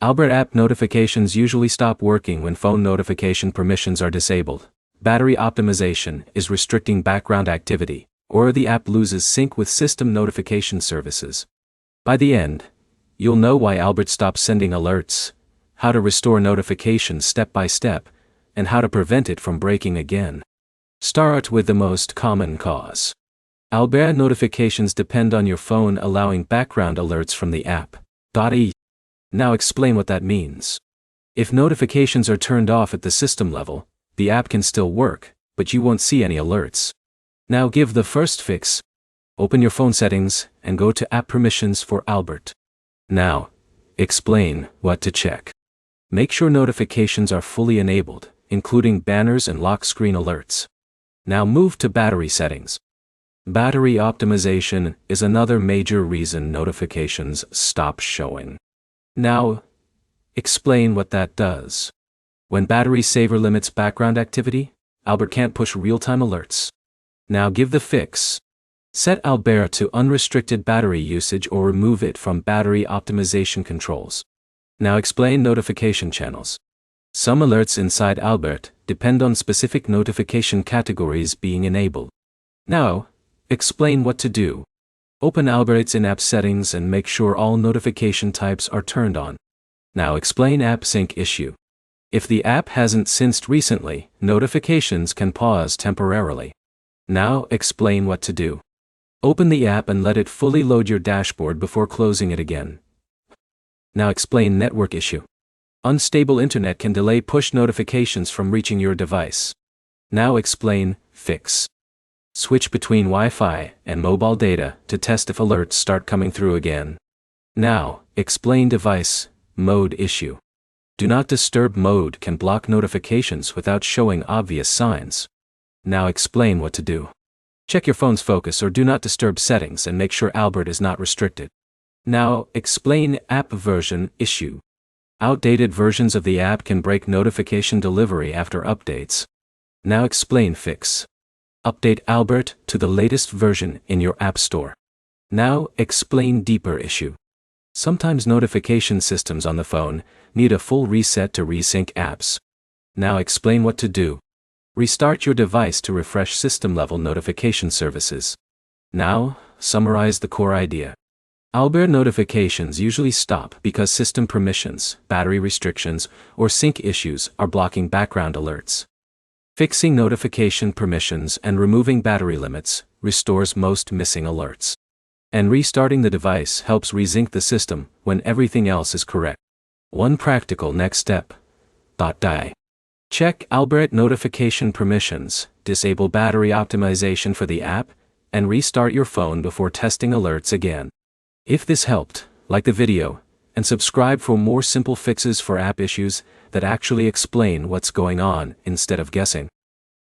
Albert app notifications usually stop working when phone notification permissions are disabled. Battery optimization is restricting background activity, or the app loses sync with system notification services. By the end, you'll know why Albert stops sending alerts, how to restore notifications step by step, and how to prevent it from breaking again. Start with the most common cause. Albert notifications depend on your phone allowing background alerts from the app. Now explain what that means. If notifications are turned off at the system level, the app can still work, but you won't see any alerts. Now give the first fix. Open your phone settings and go to App Permissions for Albert. Now, explain what to check. Make sure notifications are fully enabled, including banners and lock screen alerts. Now move to Battery Settings. Battery optimization is another major reason notifications stop showing. Now, explain what that does. When battery saver limits background activity, Albert can't push real-time alerts. Now give the fix. Set Albert to unrestricted battery usage or remove it from battery optimization controls. Now explain notification channels. Some alerts inside Albert depend on specific notification categories being enabled. Now, explain what to do. Open Albert's in-app settings and make sure all notification types are turned on. Now explain app sync issue. If the app hasn't synced recently, notifications can pause temporarily. Now explain what to do. Open the app and let it fully load your dashboard before closing it again. Now explain network issue. Unstable internet can delay push notifications from reaching your device. Now explain fix. Switch between Wi-Fi and mobile data to test if alerts start coming through again. Now, explain device mode issue. Do not disturb mode can block notifications without showing obvious signs. Now explain what to do. Check your phone's focus or do not disturb settings and make sure Albert is not restricted. Now, explain app version issue. Outdated versions of the app can break notification delivery after updates. Now explain fix. Update Albert to the latest version in your App Store. Now, explain deeper issue. Sometimes notification systems on the phone need a full reset to resync apps. Now explain what to do. Restart your device to refresh system-level notification services. Now, summarize the core idea. Albert notifications usually stop because system permissions, battery restrictions, or sync issues are blocking background alerts. Fixing notification permissions and removing battery limits restores most missing alerts. And restarting the device helps resync the system when everything else is correct. One practical next step. Check Albert notification permissions, disable battery optimization for the app, and restart your phone before testing alerts again. If this helped, like the video, and subscribe for more simple fixes for app issues that actually explain what's going on instead of guessing.